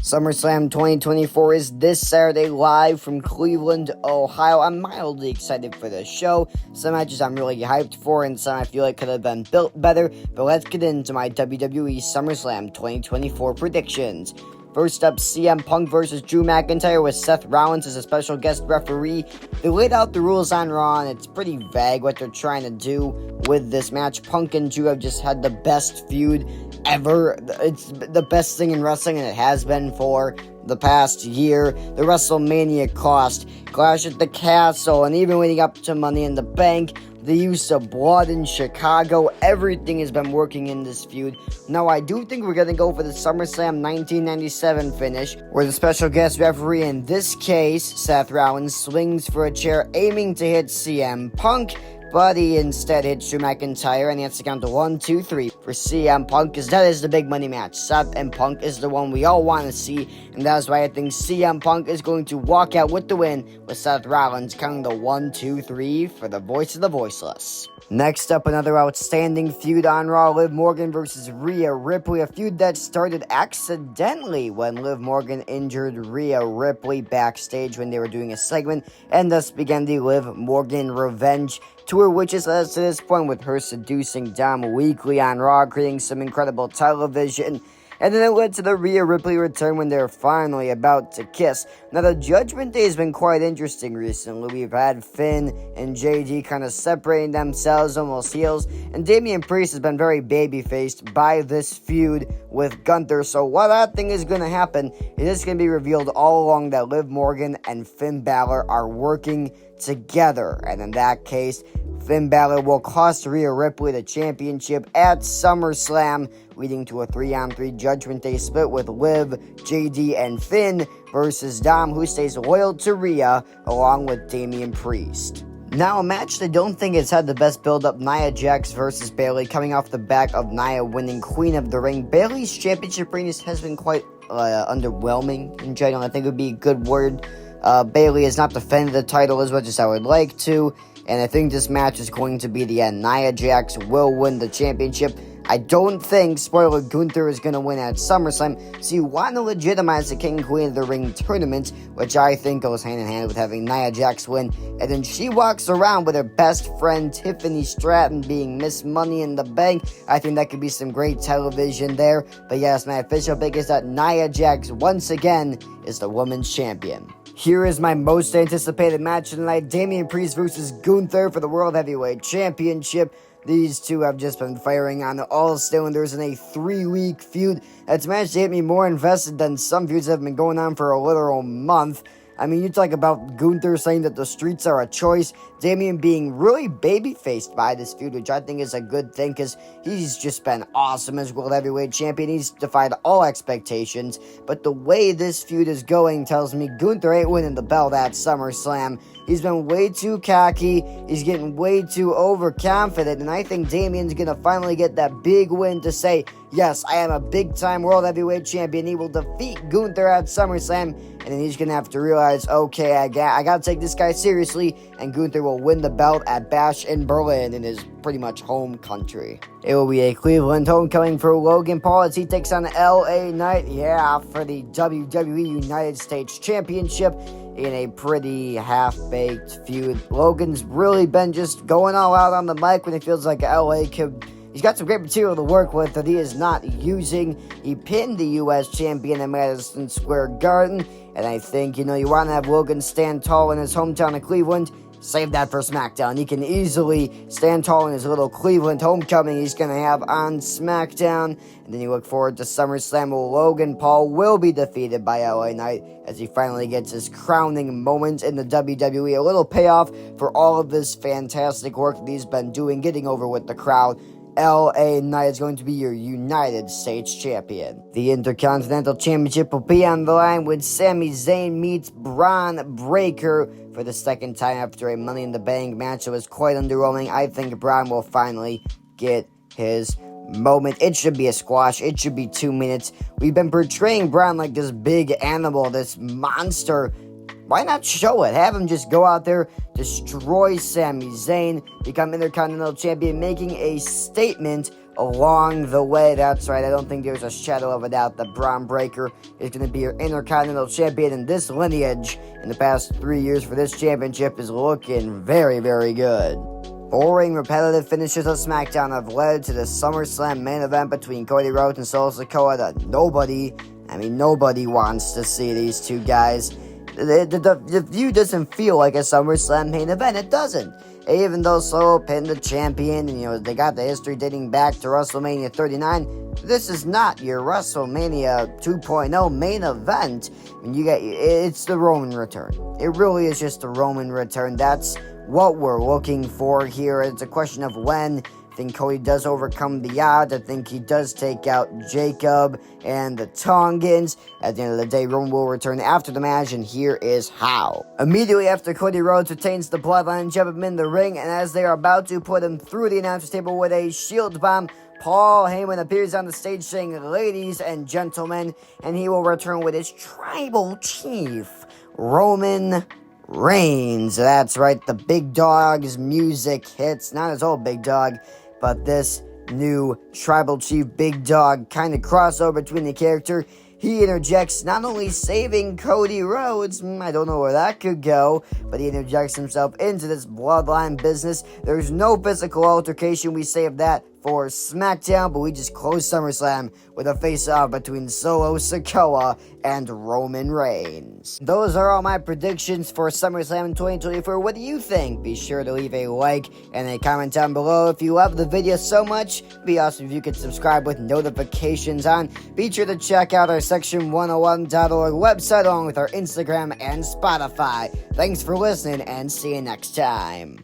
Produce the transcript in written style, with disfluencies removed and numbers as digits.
SummerSlam 2024 is this Saturday live from Cleveland, Ohio. I'm mildly excited for this show. Some matches I'm really hyped for, and some I feel like could have been built better. But let's get into my WWE SummerSlam 2024 predictions. First up, CM Punk versus Drew McIntyre with Seth Rollins as a special guest referee. They laid out the rules on Raw, and it's pretty vague what they're trying to do with this match. Punk and Drew have just had the best feud ever. It's the best thing in wrestling, and it has been for the past year. The WrestleMania cost, Clash at the Castle, and even leading up to Money in the Bank, the use of blood in Chicago, everything has been working in this feud. Now, I do think we're going to go for the SummerSlam 1997 finish, where the special guest referee, in this case, Seth Rollins, swings for a chair aiming to hit CM Punk, but he instead hits Drew McIntyre, and he has to count to 1, 2, 3 for CM Punk, because that is the big money match. Seth and Punk is the one we all want to see, and that's why I think CM Punk is going to walk out with the win, with Seth Rollins counting to 1, 2, 3 for the voice of the voiceless. Next up, another outstanding feud on Raw, Liv Morgan versus Rhea Ripley, a feud that started accidentally when Liv Morgan injured Rhea Ripley backstage when they were doing a segment, and thus began the Liv Morgan Revenge Tour, which is led to this point with her seducing Dom weekly on Raw, creating some incredible television. And then it led to the Rhea Ripley return when they're finally about to kiss. Now, the Judgment Day has been quite interesting recently. We've had Finn and JD kind of separating themselves, almost heels. And Damian Priest has been very baby-faced by this feud with Gunther. So what I think is going to happen is it's going to be revealed all along that Liv Morgan and Finn Balor are working together. And in that case, Finn Balor will cost Rhea Ripley the championship at SummerSlam, leading to a 3-on-3 Judgment Day split with Liv, JD, and Finn versus Dom, who stays loyal to Rhea, along with Damian Priest. Now, a match I don't think has had the best build-up, Nia Jax versus Bayley, coming off the back of Nia winning Queen of the Ring. Bayley's championship reign has been quite underwhelming in general. I think it would be a good word. Bayley has not defended the title as much as I would like to, and I think this match is going to be the end. Nia Jax will win the championship. I don't think, spoiler, Gunther is going to win at SummerSlam, so you want to legitimize the King and Queen of the Ring tournament, which I think goes hand in hand with having Nia Jax win, and then she walks around with her best friend Tiffany Stratton being Miss Money in the Bank. I think that could be some great television there, but yes, my official pick is that Nia Jax, once again, is the women's champion. Here is my most anticipated match tonight, Damian Priest versus Gunther for the World Heavyweight Championship. These two have just been firing on all cylinders in a 3-week feud. That's managed to get me more invested than some feuds that have been going on for a literal month. I mean, you talk about Gunther saying that the streets are a choice, Damian being really baby-faced by this feud, which I think is a good thing, because he's just been awesome as World Heavyweight Champion. He's defied all expectations, but the way this feud is going tells me Gunther ain't winning the belt at SummerSlam. He's been way too cocky, he's getting way too overconfident, and I think Damian's gonna finally get that big win to say, yes, I am a big-time World Heavyweight Champion. He will defeat Gunther at SummerSlam, and then he's gonna have to realize, okay, I gotta take this guy seriously, and Gunther will win the belt at Bash in Berlin, in his pretty much home country. It will be a Cleveland homecoming for Logan Paul as he takes on LA Knight, for the WWE United States Championship in a pretty half-baked feud. Logan's really been just going all out on the mic when it feels like LA could... He's got some great material to work with that he is not using. He pinned the U.S. champion at Madison Square Garden, and I think, you want to have Logan stand tall in his hometown of Cleveland. Save that for SmackDown. He can easily stand tall in his little Cleveland homecoming he's going to have on SmackDown. And then you look forward to SummerSlam, where Logan Paul will be defeated by LA Knight as he finally gets his crowning moment in the WWE. A little payoff for all of this fantastic work that he's been doing, getting over with the crowd. LA Knight is going to be your United States Champion. The Intercontinental Championship will be on the line when Sami Zayn meets Braun Breaker for the second time after a Money in the Bank match that was quite underwhelming. I think Braun will finally get his moment. It should be a squash. It should be 2 minutes. We've been portraying Braun like this big animal, this monster. Why not show it? Have him just go out there, destroy Sami Zayn, become Intercontinental Champion, making a statement along the way. That's right, I don't think there's a shadow of a doubt that Braun Breaker is going to be your Intercontinental Champion, and this lineage in the past 3 years for this championship is looking very, very good. Boring, repetitive finishes of SmackDown have led to the SummerSlam main event between Cody Rhodes and Solo Sikoa that nobody wants to see these two guys. The view doesn't feel like a SummerSlam main event. It doesn't. Even though Solo pinned the champion, and they got the history dating back to WrestleMania 39, this is not your WrestleMania 2.0 main event. It's the Roman return. It really is just the Roman return. That's what we're looking for here. It's a question of when. I think Cody does overcome the odds. I think he does take out Jacob and the Tongans. At the end of the day, Roman will return after the match, and here is how. Immediately after Cody Rhodes retains the bloodline and jump him in the ring, and as they are about to put him through the announcer's table with a shield bomb, Paul Heyman appears on the stage saying, "Ladies and gentlemen," and he will return with his tribal chief, Roman Reigns. That's right, the big dog's music hits. Not his old big dog, but this new tribal chief big dog kind of crossover between the character. He interjects, not only saving Cody Rhodes, I don't know where that could go, but he interjects himself into this bloodline business. There's no physical altercation, we save that for SmackDown, but we just close SummerSlam with a face-off between Solo Sikoa and Roman Reigns. Those are all my predictions for SummerSlam in 2024. What do you think? Be sure to leave a like and a comment down below. If you love the video so much, it'd be awesome if you could subscribe with notifications on. Be sure to check out our Section101.org website along with our Instagram and Spotify. Thanks for listening, and see you next time.